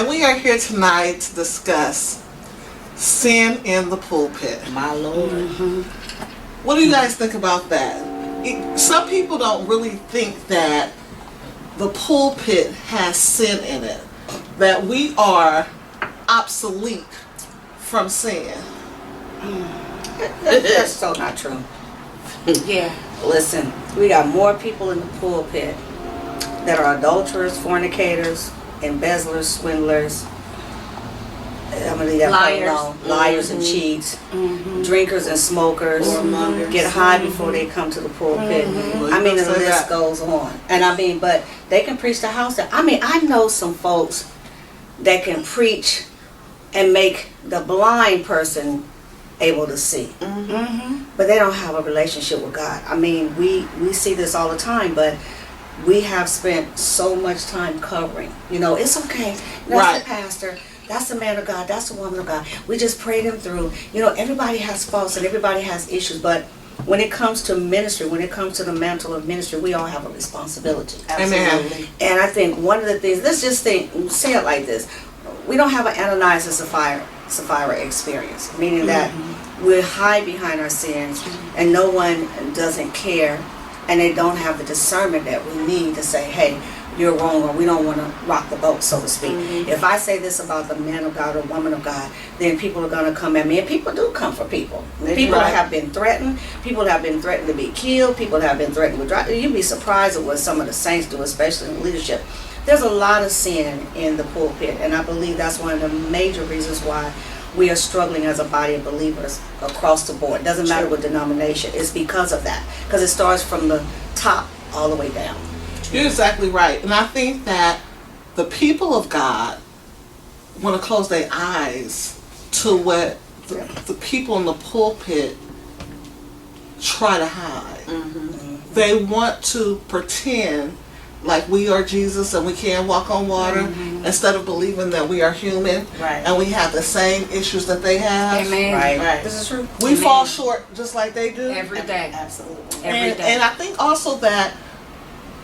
And we are here tonight to discuss sin in the pulpit. My Lord. Mm-hmm. What do you guys think about that? Some people don't really think that the pulpit has sin in it, that we are obsolete from sin. That's so not true. Yeah. Listen, we got more people in the pulpit that are adulterers, fornicators, embezzlers, swindlers. I'm gonna leave that part Liars. alone. Liars and cheats, Mm-hmm. drinkers and smokers, Whoremongers. get high before they come to the pulpit. I mean, the Don't say list that. goes on. And I mean, but they can preach the house down. I mean, I know some folks that can preach and make the blind person able to see. Mm-hmm. But they don't have a relationship with God. I mean, we see this all the time, but we have spent so much time covering. You know, it's okay. That's Right. the pastor. That's the man of God. That's the woman of God. We just pray them through. You know, everybody has faults and everybody has issues, but when it comes to ministry, when it comes to the mantle of ministry, we all have a responsibility. Amen. And I think one of the things, let's just say it like this. We don't have an Ananias and Sapphira experience, meaning that we hide behind our sins and no one doesn't care and they don't have the discernment that we need to say, hey, you're wrong, or we don't want to rock the boat, so to speak. If I say this about the man of God or woman of God, then people are going to come at me, and people do come for people. People Right. have been threatened. People have been threatened to be killed. People have been threatened with drugs. You'd be surprised at what some of the saints do, especially in leadership. There's a lot of sin in the pulpit, and I believe that's one of the major reasons why we are struggling as a body of believers across the board. Doesn't matter what denomination. It's because of that. Because it starts from the top all the way down. You're exactly right. And I think that the people of God want to close their eyes to what the people in the pulpit try to hide. They want to pretend like we are Jesus and we can walk on water instead of believing that we are human Right. and we have the same issues that they have. Amen. Right. This is true. We Amen. fall short just like they do. Every day. Absolutely. Every day. And I think also that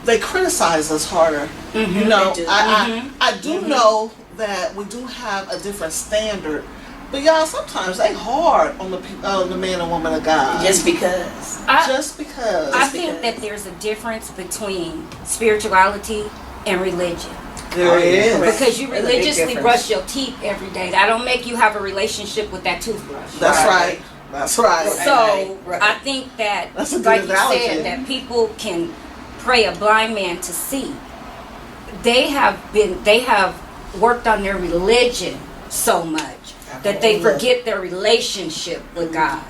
they criticize us harder. You know, They do. I do know that we do have a different standard, but y'all, sometimes they hard on the man and woman of God. Just because. Just because. I think that there's a difference between spirituality and religion. there is. correct. Because you There's a big religiously difference. brush your teeth every day. That don't make you have a relationship with that toothbrush. That's Right. right. That's right. So Right. I think that, That's a good like you analogy. said, that people can pray a blind man to see. They have worked on their religion so much that they forget their relationship with God.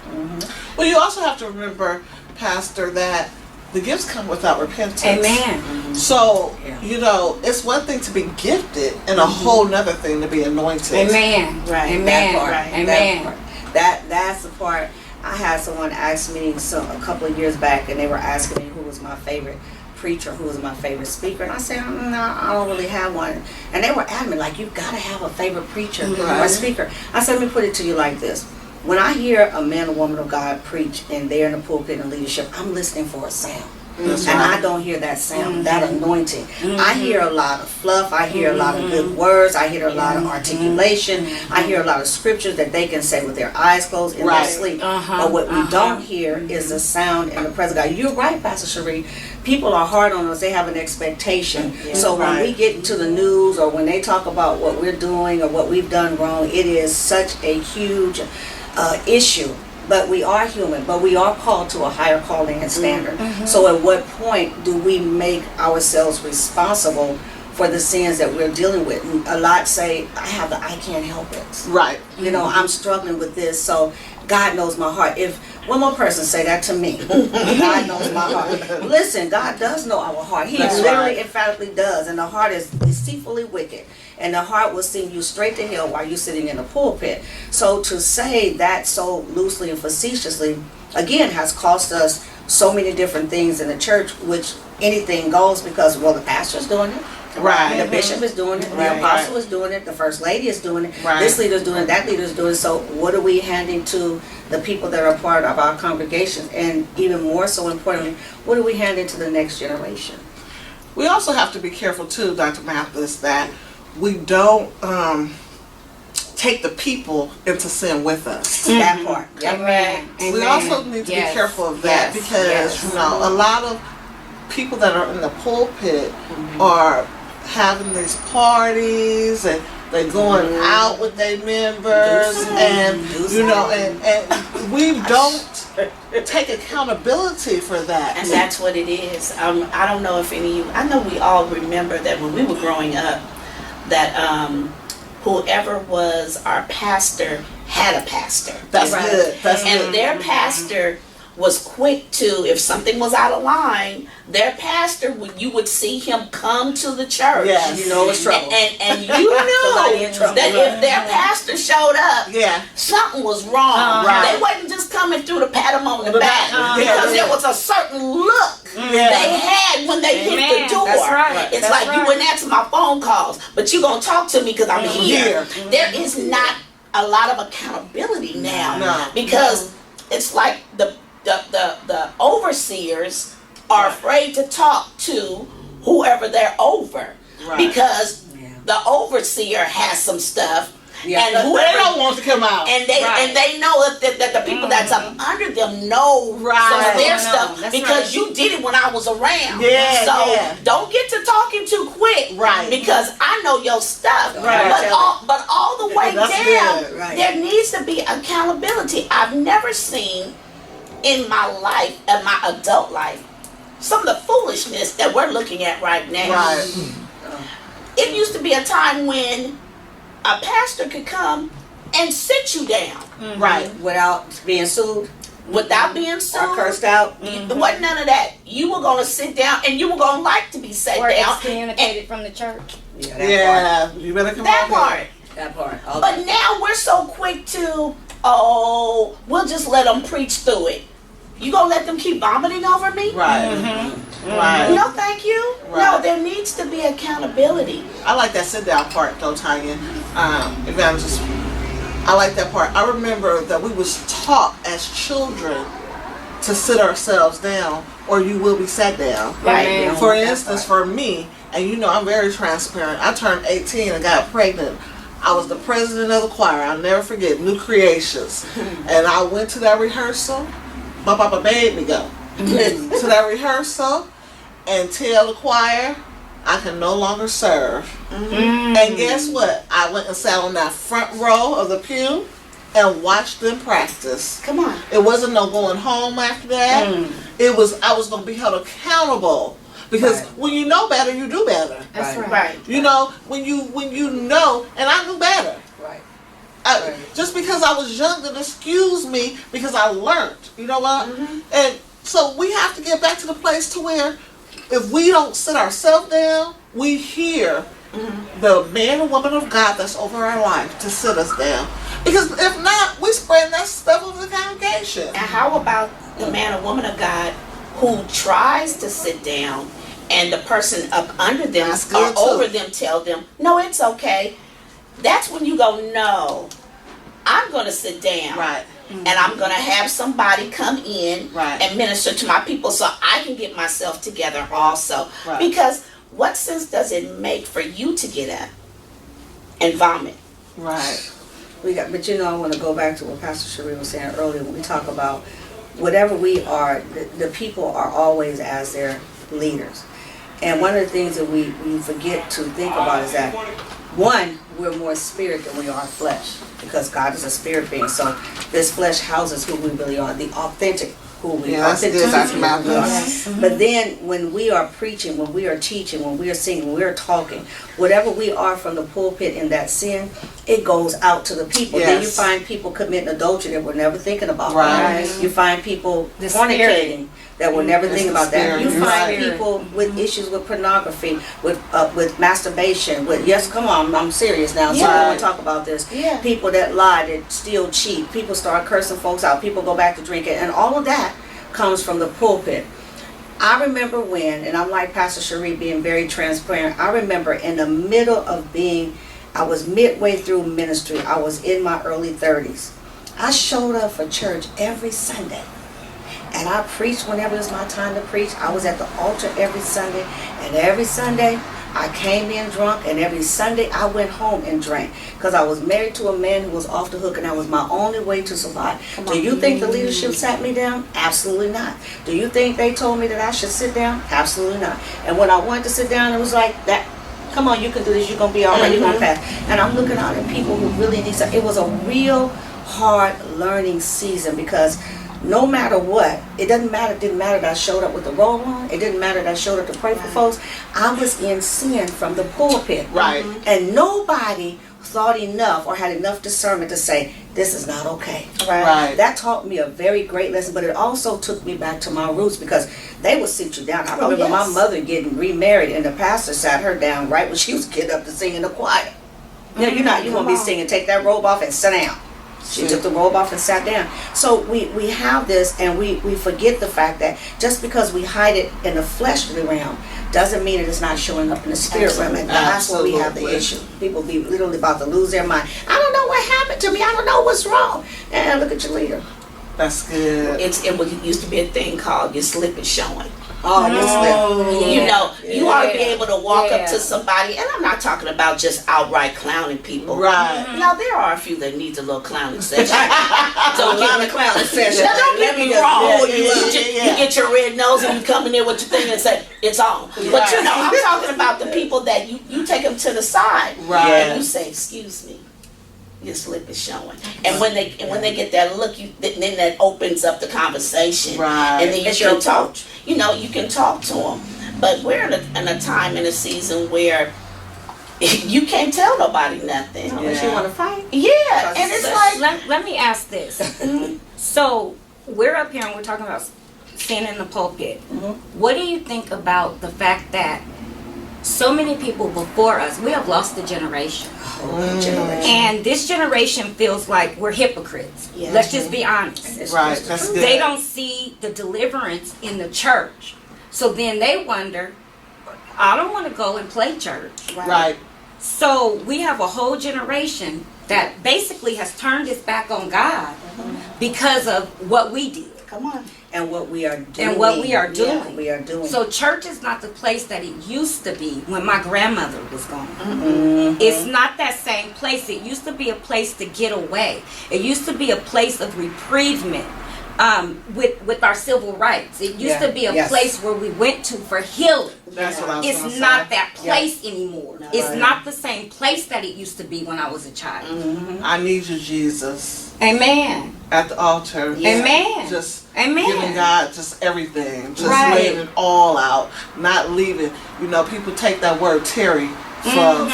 Well, you also have to remember, Pastor, that the gifts come without repentance. Amen. So, Yeah. you know, it's one thing to be gifted and a whole nother thing to be anointed. Amen. Right. Amen. That part. Amen. That part. That's the part. I had someone ask me a couple of years back, and they were asking me who was my favorite preacher, who was my favorite speaker, and I said, no, I don't really have one. And they were adamant, like, you've got to have a favorite preacher or Right. speaker. I said, let me put it to you like this. When I hear a man or woman of God preach and they're in the pulpit and leadership, I'm listening for a sound. That's And right. I don't hear that sound, that anointing. I hear a lot of fluff. I hear a lot of good words. I hear a lot of articulation. I hear a lot of scriptures that they can say with their eyes closed in Right. their sleep. Uh-huh. But what we don't hear is the sound and the presence of God. You're right, Pastor Cherie. People are hard on us. They have an expectation. So when Right. we get into the news or when they talk about what we're doing or what we've done wrong, it is such a huge issue. But we are human, but we are called to a higher calling and standard. So at what point do we make ourselves responsible for the sins that we're dealing with? And a lot say, I can't help it. Right. You know, I'm struggling with this, so God knows my heart. If one more person say that to me, God knows my heart. Listen, God does know our heart. He That's literally right. emphatically does. And the heart is deceitfully wicked. And the heart will send you straight to hell while you're sitting in the pulpit. So to say that so loosely and facetiously, again, has cost us so many different things in the church, which anything goes because, well, the pastor's doing it. Right. The bishop is doing it. The Right. apostle is doing it. The first lady is doing it. Right. This leader is doing it. That leader is doing it. So what are we handing to the people that are part of our congregations? And even more so importantly, what are we handing to the next generation? We also have to be careful too, Dr. Mathis, that we don't take the people into sin with us. That part. Amen. We Amen. also need to Yes. be careful of that, Yes. because Yes. you know, a lot of people that are in the pulpit are having these parties, and they're going out with their members, and you know, and we don't take accountability for that. And that's what it is. I don't know if any of you, I know we all remember that when we were growing up, that whoever was our pastor had a pastor. That's Right. good. That's And good. their pastor was quick to, if something was out of line, their pastor, you would see him come to the church. Yes. You know it's trouble. And you Somebody knew in trouble. that if their pastor showed up, Yeah. something was wrong. Right. They wasn't just coming through to pat him on the The back, back. because Yeah. there was a certain look Yeah. they had when they hit Amen. the door. That's right. It's That's like, you right. wouldn't answer my phone calls, but you gonna talk to me because I'm here. There is not a lot of accountability now, No. because it's like the overseers are afraid to talk to whoever they're over, Right. because Yeah. the overseer has some stuff, Yeah. and They whoever don't want to come out. and they Right. and they know that the people that's up under them know Right. some of their No, stuff, that's because right. you did it when I was around. Yeah, So yeah. don't get to talking too quick. Right. Because I know your stuff. Right. But all the way That's down, good. Right. there needs to be accountability. I've never seen in my life, in my adult life, some of the foolishness that we're looking at right now. Right. It used to be a time when a pastor could come and sit you down Right. Without being sued without being sued. or cursed out. It wasn't none of that. You were gonna sit down, and you were gonna like to be sat Or down. excommunicated from the church. Yeah, that Yeah. You better come That on here. part. part. That part. Okay. But now we're so quick to, we'll just let them preach through it. You gonna let them keep vomiting over me? Right. Right. No, thank you. No, Right. there needs to be accountability. I like that sit down part though, Tanya. Evangelist. I like that part. I remember that we was taught as children to sit ourselves down, or you will be sat down. Right. Yeah. For That instance, part. for me, and you know I'm very transparent, I turned 18 and got pregnant. I was the president of the choir. I'll never forget, New Creations. And I went to that rehearsal. My papa made me go to that rehearsal and tell the choir I can no longer serve. And guess what? I went and sat on that front row of the pew and watched them practice. Come on. It wasn't no going home after that. It was, I was going to be held accountable, because Right. when you know better, you do better. That's Right. right. Right. You know, when you know, and I knew better. Right. I, just because I was young didn't excuse me, because I learned. You know what? And so we have to get back to the place to where, if we don't sit ourselves down, we hear the man or woman of God that's over our life to sit us down. Because if not, we spread that stuff over the congregation. And how about the man or woman of God who tries to sit down, and the person up under them That's or good, too. over them tell them, no, it's okay. That's when you go, no, I'm going to sit down. Right. And I'm going to have somebody come in Right. and minister to my people, so I can get myself together also. Right. Because what sense does it make for you to get up and vomit? Right. But you know, I want to go back to what Pastor Cherie was saying earlier when we talk about whatever we are, the people are always as their leaders. And one of the things that we forget to think about is that, one, we're more spirit than we are flesh, because God is a spirit being. So this flesh houses who we really are, the authentic who we Yeah, are. that's good, Dr. Authenticity of who we are. Malcolm. But then when we are preaching, when we are teaching, when we are singing, when we are talking, whatever we are from the pulpit in that sin, it goes out to the people. Then you Yes. find people committing adultery that we're never thinking about. Right. You find people The fornicating that we're never It's thinking the about that. spirit. You You're find right. people with issues with pornography, with masturbation, with, yes, come on, I'm serious now, so I Yeah. want to talk about this. Yeah. People that lie, that steal, cheat, people start cursing folks out, people go back to drinking, and all of that comes from the pulpit. I remember when, and I'm like Pastor Cherie being very transparent, I remember in the middle of I was midway through ministry, I was in my early 30s. I showed up for church every Sunday. And I preached whenever it was my time to preach. I was at the altar every Sunday. And every Sunday, I came in drunk, and every Sunday I went home and drank because I was married to a man who was off the hook, and that was my only way to survive. Do you think the leadership sat me down? Absolutely not. Do you think they told me that I should sit down? Absolutely not. And when I wanted to sit down, it was like that. Come on, you can do this. You're gonna be all right. You're gonna pass. And I'm looking out at people who really need something. It was a real hard learning season because no matter what, it didn't matter that I showed up with the robe on. It didn't matter that I showed up to pray for folks. I was in sin from the pulpit. Right. And nobody thought enough or had enough discernment to say, this is not okay. Right. That taught me a very great lesson, but it also took me back to my roots because they would sit you down. I remember my mother getting remarried and the pastor sat her down right when she was getting up to sing in the choir. You won't be singing, take that robe off and sit down. She took the robe off and sat down. So we have this, and we forget the fact that just because we hide it in the fleshly realm doesn't mean that it's not showing up in the spirit realm. And that's where we have the issue. People be literally about to lose their mind. I don't know what happened to me. I don't know what's wrong. And look at your leader. That's good. It used to be a thing called your slip is showing. Oh, your slip. You know, you ought to be able to walk up to somebody, and I'm not talking about just outright clowning people. Right. Now, there are a few that needs a little clowning session. Don't get the clown session. Now, don't get me wrong. Yeah. You get your red nose and you come in there with your thing and say, it's on. But, you know, I'm talking about the people that you take them to the side. Right. And you say, excuse me. Your slip is showing, and when they get that look, then that opens up the conversation, right? And then you can talk. You know, you can talk to them. But we're in a time in a season where you can't tell nobody nothing Unless you want to fight. Yeah, and it's like let me ask this. So we're up here and we're talking about sin in the pulpit. What do you think about the fact that so many people before us, we have lost a generation? And this generation feels like we're hypocrites. Yeah. Let's just be honest. Right, that's good. They don't see the deliverance in the church. So then they wonder, I don't want to go and play church. Right. So we have a whole generation that basically has turned its back on God because of what we did. Come on. And what we are doing. And what we are doing. Yeah, we are doing. So church is not the place that it used to be when my grandmother was gone. It's not that same place. It used to be a place to get away. It used to be a place of reprievement with our civil rights. It used to be a place where we went to for healing. That's what I was It's gonna not say. that place anymore. No, it's not the same place that it used to be when I was a child. I need you, Jesus. Amen. At the altar. Amen. Just Amen. giving God just everything. Just Right. laying it all out. Not leaving. You know, people take that word Terry for not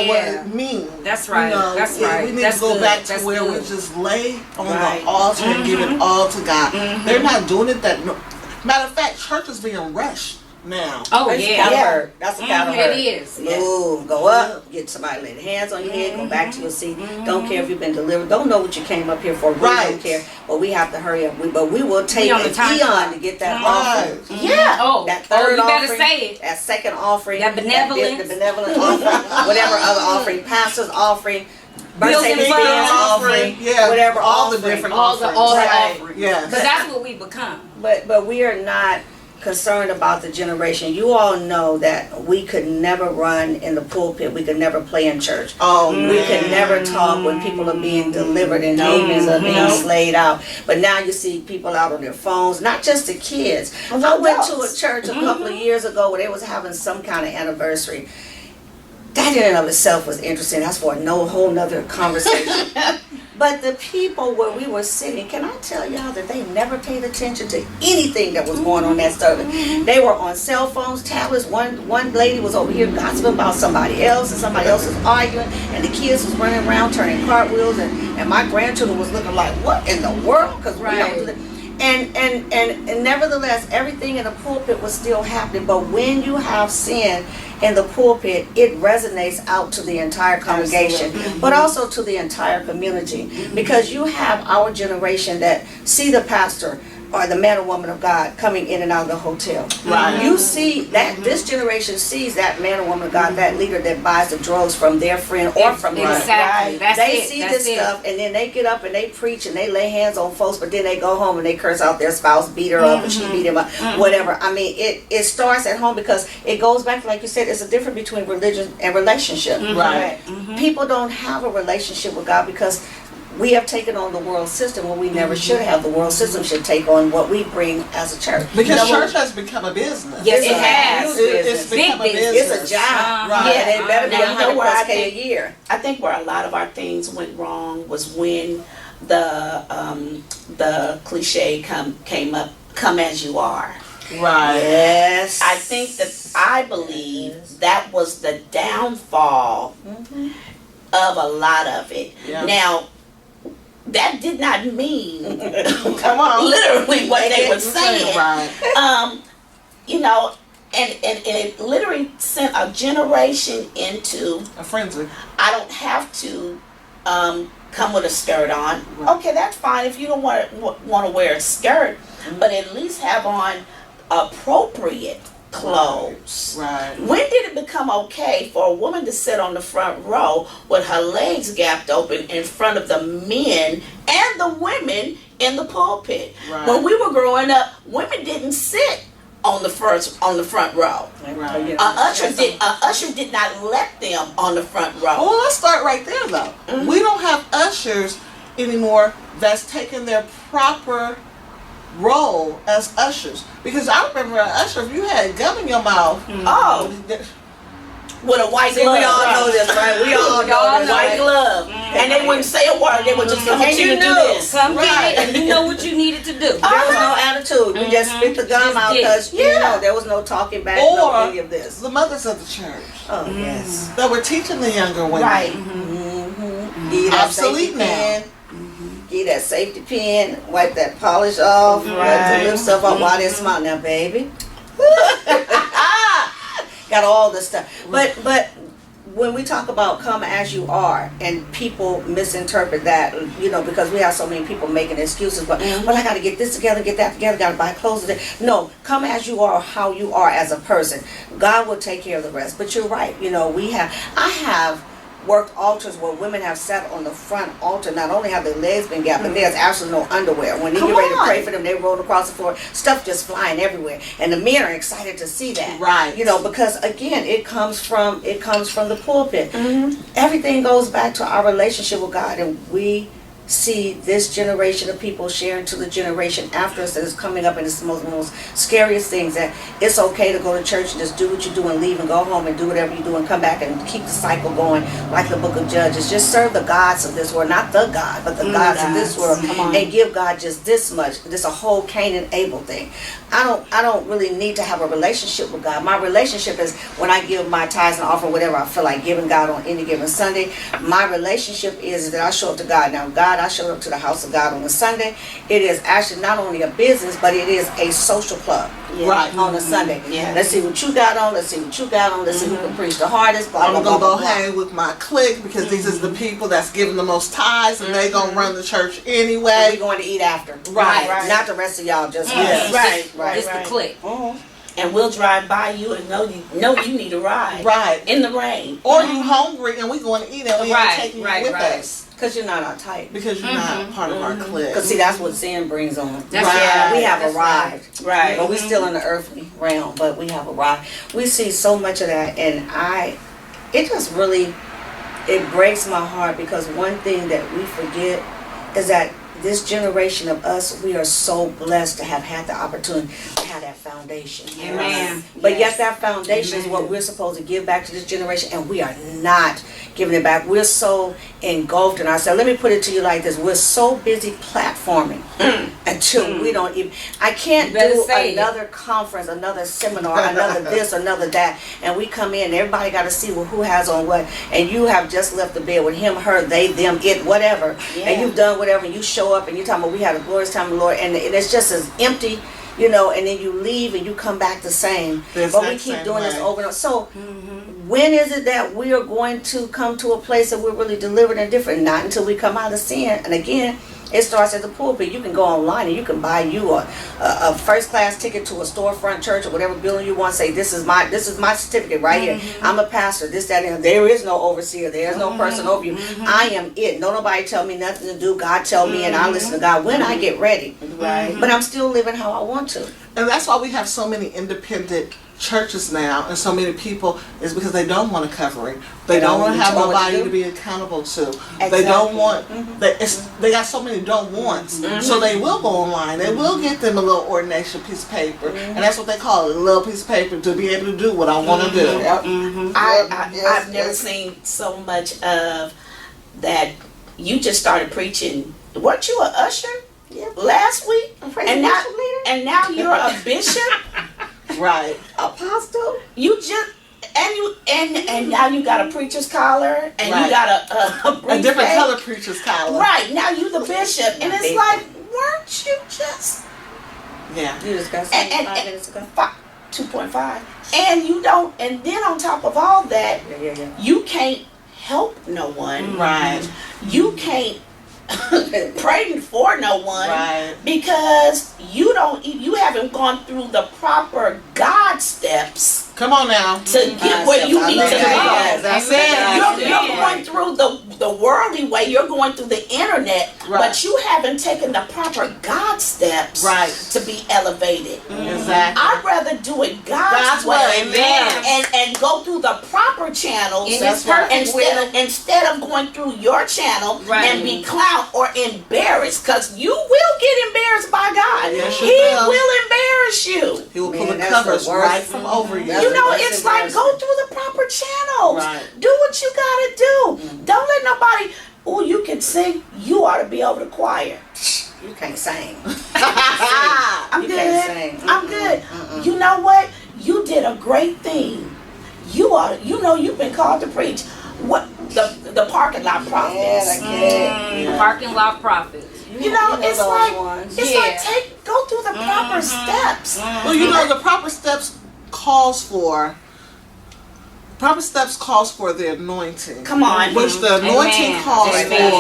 what it means. That's right. You know, That's right. We need That's to go good. back to That's where good. we just lay on the altar and give it all to God. They're not doing it that. Matter of fact, church is being rushed now. Oh, That's yeah. cattle herd. That's a cattle herd. It is. Move, go up, get somebody lay their hands on your head, go back to your seat. Don't care if you've been delivered. Don't know what you came up here for. We don't care. But we have to hurry up. But we will take on the an time eon clock. to get that Right. offering. yeah. Oh, That third you better offering, say it. that second offering, That benevolence. the benevolent offering, whatever other offering, pastor's offering, birthday Building weekend funds. offering, Yeah, whatever all the offering. different All the offerings. offerings. Yes. But that's what we become. But we are not concerned about the generation. You all know that we could never run in the pulpit. We could never play in church. Oh, We could never talk when people are being delivered and demons are being slayed out. But now you see people out on their phones, not just the kids. I went to a church a couple of years ago where they was having some kind of anniversary. That in and of itself was interesting. That's for a whole nother conversation. But the people where we were sitting, can I tell y'all that they never paid attention to anything that was going on in that service? They were on cell phones, tablets. One lady was over here gossiping about somebody else, and somebody else was arguing, and the kids was running around turning cartwheels, and my grandchildren was looking like, what in the world? Because we don't do that. And nevertheless, everything in the pulpit was still happening. But when you have sin in the pulpit, it resonates out to the entire congregation, but also to the entire community. Because you have our generation that see the pastor or the man or woman of God coming in and out of the hotel. Right. You see that this generation sees that man or woman of God, that leader that buys the drugs from their friend or from them. Exactly. That's They it. see That's this it. stuff, and then they get up and they preach and they lay hands on folks, but then they go home and they curse out their spouse, beat her up, and she beat him up, whatever. I mean, it starts at home, because it goes back, like you said, it's a difference between religion and relationship. Right. People don't have a relationship with God because we have taken on the world system when we never should have. The world system should take on what we bring as a church. Because church has become a business. Yes, It's it a has. huge It's business. become a Big business. business. It's a job. Right. Yeah, they better be Now, you know where I 100+ K a think- year. I think where a lot of our things went wrong was when the cliche come as you are. Right. Yes. I believe that was the downfall of a lot of it. Yeah. Now, that did not mean Come on. literally what they were saying. Right. You know, and it literally sent a generation into, A frenzy. I don't have to come with a skirt on. Right. Okay, that's fine if you don't want to wear a skirt, but at least have on appropriate clothes. Right. When did it become okay for a woman to sit on the front row with her legs gapped open in front of the men and the women in the pulpit? Right. When we were growing up, women didn't sit on the front row. Right. A usher did not let them on the front row. Well, let's start right there, though. We don't have ushers anymore that's taking their proper role as ushers. Because I remember an usher, if you had gum in your mouth, Oh, with a white See, glove. we all know this, right? We all know Y'all this. know White it. glove. And they wouldn't say a word. They would just And continue you to do knew. this. Come Right. get it, and you know what you needed to do. There was no attitude. You just spit the gum Just out did. because you know there was no talking back, no or any of this. the mothers of the church Oh yes. that were teaching the younger women. Right. Give you that Obsolete safety now. pin. Give you that safety pin. Wipe that polish off. Wipe Right. the lip stuff off while they smile. Now, baby. Got all this stuff. But when we talk about come as you are, and people misinterpret that, you know, because we have so many people making excuses, but well, I got to get this together, get that together, got to buy clothes today. No, come as you are, how you are as a person. God will take care of the rest. But you're right. You know, I have worked altars where women have sat on the front altar. Not only have their legs been gapped, but there's absolutely no underwear. When they Come get ready to on. pray for them, they roll across the floor, stuff just flying everywhere, and the men are excited to see that. Right. You know, because again, it comes from the pulpit. Everything goes back to our relationship with God, and we see this generation of people sharing to the generation after us that is coming up, and it's the most scariest things, that it's okay to go to church and just do what you do and leave and go home and do whatever you do and come back and keep the cycle going, like the book of Judges. Just serve the gods of this world, not the God, but the gods of this world, Come on. and give God just this much. This a whole Cain and Abel thing. I don't really need to have a relationship with God. My relationship is when I give my tithes and offering, whatever I feel like giving God on any given Sunday. My relationship is that I show up to God. Now, God, I showed up to the house of God on a Sunday. It is actually not only a business, but it is a social club. Right. On a Sunday. Yeah. Let's see what you got on. Let's see what you got on. Let's see who can preach the hardest. Blah, blah, I'm blah, gonna go blah, blah. hang with my clique because these is the people that's giving the most tithes, and they gonna run the church And anyway. we're going to eat after. Right. Not the rest of y'all, just Yes. us. Right. It's the click. And we'll drive by you and know you need a ride. Right. In the rain. Or you hungry and we going to eat and we Right, ain't taking right, you with right. us Because you're not our type. because you're not part of our clique. Because see, that's what sin brings on. That's right. We have That's arrived. Right. But we're still in the earthly realm, but we have arrived. We see so much of that, and it just really, it breaks my heart, because one thing that we forget is that this generation of us, we are so blessed to have had the opportunity to have that foundation. Amen. But yet that foundation is what we're supposed to give back to this generation, and we are not giving it back. We're so engulfed in ourselves. Let me put it to you like this. We're so busy platforming until we don't even, I can't You better do say it. another conference, another seminar, another this, another that, and we come in, everybody got to see who has on what, and you have just left the bed with him, her, they, them, it, whatever, and you've done whatever, and you show up and you're talking about we had a glorious time of the Lord, and it's just as empty, you know, and then you leave and you come back the same. The But we exact keep same doing this way. over and over. So when is it that we are going to come to a place that we're really delivered and different? Not until we come out of sin. And again, It starts at the pulpit. You can go online and you can buy you a first class ticket to a storefront church or whatever building you want. Say this is my certificate right here. I'm a pastor. This, that, and there is no overseer. There is no person over you. I am it. No nobody tell me nothing to do. God tell me, and I listen to God when I get ready. Right. But I'm still living how I want to. And that's why we have so many independent churches now and so many people, is because they don't want a covering. They don't want to have nobody to be accountable to. Exactly. They don't want, they got so many don't wants. So they will go online. They will get them a little ordination piece of paper. And that's what they call it, a little piece of paper to be able to do what I want to do. I've never seen so much of that. You just started preaching. Weren't you an usher last week? And now you're a bishop. Right. Apostle. You just and now you got a preacher's collar and Right. you got A different color preacher's collar. Right, now you the bishop, and it's like, weren't you just Yeah. You just got something 5 minutes ago. 2.5? And you don't, and then on top of all that, Yeah. you can't help no one. Right. You can't pray for no one, Right. because you haven't gone through the proper God steps Come on now. to get where you need to go. That's it. You're going through the worldly way. You're going through the internet, Right. but you haven't taken the proper God steps Right. to be elevated. Exactly. I'd rather do it God's way, Amen. and go through the proper channels That's right. instead of going through your channel Right. and be clowned or embarrassed, because you will get embarrassed by God. Yes, you He will. will embarrass you. He will pull Man, the that's covers the worst. right from over you. You know, That's it's like, embarrassing. go through the proper channels. Right. Do what you gotta do. Don't let nobody, oh, you can sing, you ought to be over the choir. You can't sing. I'm You good. can't sing. I'm good. You know what? You did a great thing. You ought to, you've been called to preach. What the parking lot prophets. Yeah, I get it. Parking lot profits. You know, it's those like ones. it's like go through the proper steps. Well, you know, the proper steps calls for the anointing. Come on. Which the anointing Amen. calls Amen.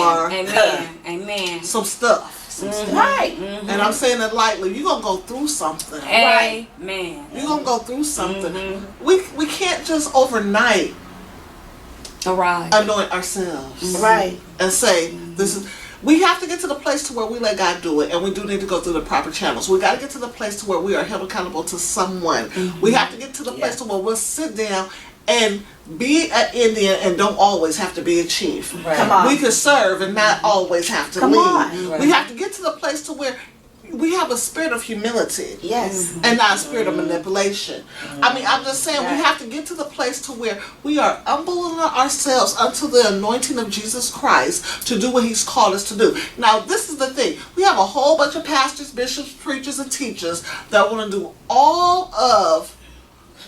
for Amen. some stuff. Right. And I'm saying it lightly. You're going to go through something. Amen. You're going to go through something. We can't just overnight Arrive. anoint ourselves. Right. And say, this is... We have to get to the place to where we let God do it, and we do need to go through the proper channels. We got to get to the place to where we are held accountable to someone. We have to get to the place to where we'll sit down and be an Indian and don't always have to be a chief. Right. Come on. We can serve and not always have to Come lead. on. Right. We have to get to the place to where we have a spirit of humility. Yes. And not a spirit of manipulation. I mean, I'm just saying, we have to get to the place to where we are humbling ourselves unto the anointing of Jesus Christ to do what He's called us to do. Now, this is the thing. We have a whole bunch of pastors, bishops, preachers, and teachers that want to do all of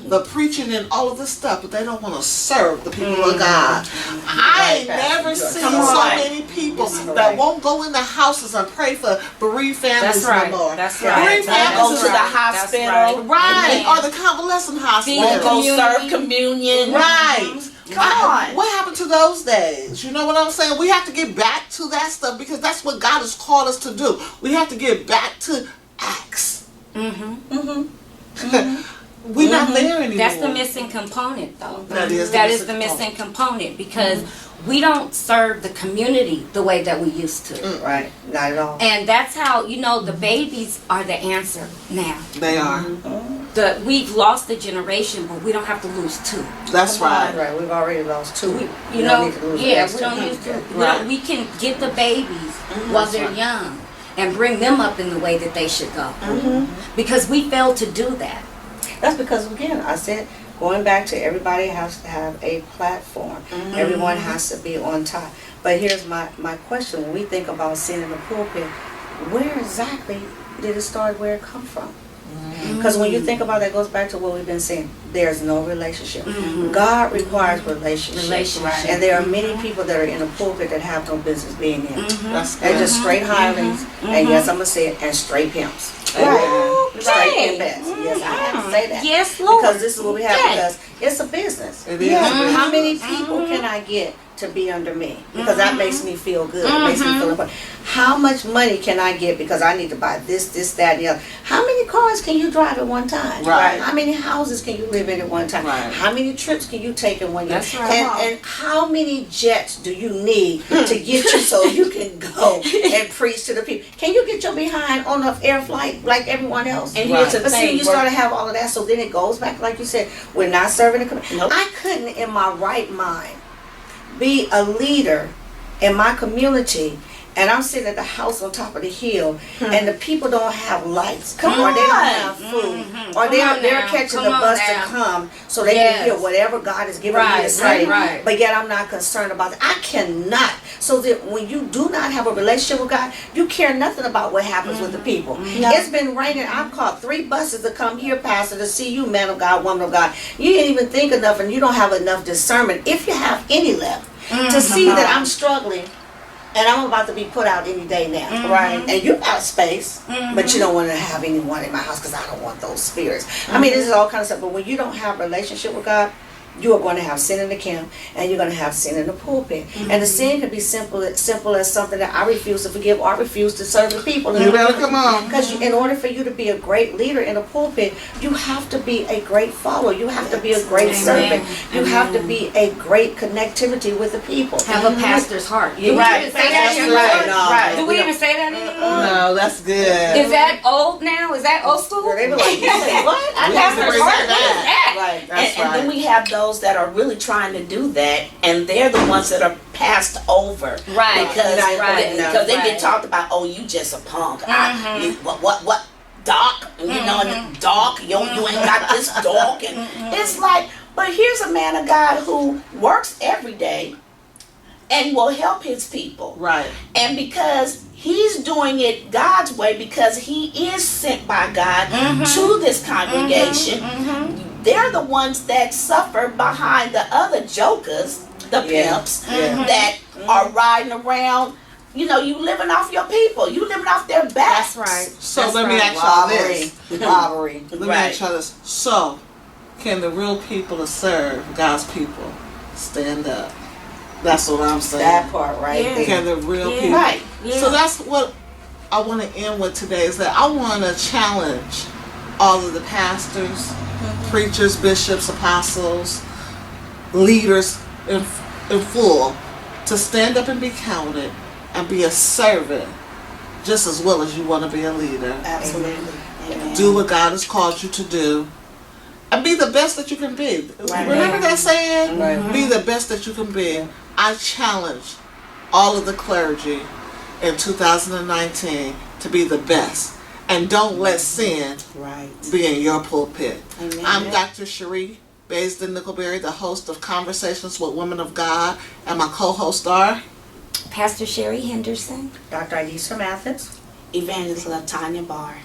the preaching and all of this stuff, but they don't want to serve the people of God. I ain't never seen Come so on. many people Yes, that right. won't go in the houses and pray for bereaved families That's right. no more. That's right. Bereaved That's families Go is to the right. hospital. That's right, Amen. or the convalescent hospital. Feed Go Community. serve communion. Right. Come on. What happened to those days? You know what I'm saying? We have to get back to that stuff because that's what God has called us to do. We have to get back to Acts. We're not there anymore. That's the missing component, though. That is the missing component because we don't serve the community the way that we used to. Right. Not at all. And that's how, the babies are the answer now. They are. We've lost a generation, but we don't have to lose two. That's right. Right. We've already lost 2. We, We don't need to lose the yeah, next we don't 2. use to. Right. We can get the babies while they're young and bring them up in the way that they should go. Because we failed to do that. That's because, again, I said, going back to everybody has to have a platform. Everyone has to be on top. But here's my question. When we think about sin in the pulpit, where exactly did it start, where it come from? Because when you think about that, it goes back to what we've been saying. There's no relationship. God requires relationship. And there are many people that are in the pulpit that have no business being in. That's They're good. just straight hirelings, and yes, I'm going to say it, and straight pimps. Amen. Straight pimps. Yes, I have to say that. Yes, Lord. Because this is what we have. Okay. Because It's a business. It is. How many people can I get to be under me? Because that makes me feel good. It makes me feel important. How much money can I get because I need to buy this, that, and the other? How many cars can you drive at one time? Right. How many houses can you live in at one time? Right. How many trips can you take in 1 year? That's right. And how many jets do you need to get you so you can go and preach to the people? Can you get your behind on an air flight like everyone else? And here's the But see, thing. you start to have all of that, so then it goes back, like you said, we're not serving the community. Nope. I couldn't, in my right mind, be a leader in my community, and I'm sitting at the house on top of the hill, and the people don't have lights, or they don't have food, or they're catching the bus to come so they can hear whatever God is giving me to say. Right. But yet I'm not concerned about that. I cannot. So that when you do not have a relationship with God, you care nothing about what happens with the people. No. It's been raining. I've caught 3 buses to come here, Pastor, to see you, man of God, woman of God. You didn't even think enough, and you don't have enough discernment, if you have any left, to see that I'm struggling. And I'm about to be put out any day now. Right. And you got space, but you don't want to have anyone in my house because I don't want those spirits. I mean, this is all kind of stuff. But when you don't have a relationship with God, you are going to have sin in the camp, and you're going to have sin in the pulpit. And the sin can be simple as something that I refuse to forgive or I refuse to serve the people. You better come on. Because in order for you to be a great leader in a pulpit, you have to be a great follower. You have to be a great servant. You have to be a great connectivity with the people. Have a pastor's heart. Do we Right. even say that That's anymore? right. No, Right. Do we even say that anymore? No, that's good. Is that old now? Is that old school? They be like, you say what? We I have to never bring heard that that. back. Right. That's And then right. we have those that are really trying to do that, and they're the ones that are passed over. Right. Because Right. because they Right. get talked about. Oh, you just a punk. What? Doc? You know, and doc. You ain't got this dog. And it's like, but here's a man of God who works every day and will help his people. Right. And because he's doing it God's way, because he is sent by God to this congregation, they're the ones that suffer behind the other jokers, the pimps, that are riding around. You know, you living off your people. You living off their backs. That's right. So That's let me right. ask y'all this. Robbery. Let me Right. ask y'all this. So, can the real people that serve God's people stand up? That's what I'm saying. That part right Yeah. there. Can the real Yeah. people? Right. Yeah. So that's what I want to end with today, is that I want to challenge all of the pastors, preachers, bishops, apostles, leaders in full to stand up and be counted and be a servant just as well as you want to be a leader. Absolutely. Amen. Do what God has called you to do and be the best that you can be. Right. Remember that saying? Right. Be the best that you can be. I challenge all of the clergy in 2019 to be the best. And don't let sin Right. be in your pulpit. Amen. I'm Dr. Cherie Baisden Nickelberry, the host of Conversations with Women of God, and my co-hosts are Pastor Sherry Henderson. Dr. Idisa Mathis. Evangelist Latanya Barr.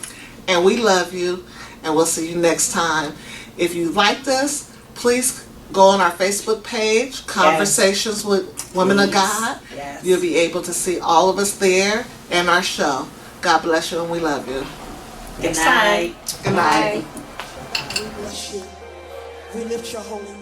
and we love you, and we'll see you next time. If you liked us, please go on our Facebook page, Conversations with Women of God. Yes. You'll be able to see all of us there and our show. God bless you, and we love you. Good night. Good night. Bye. We bless you. We lift your holy name.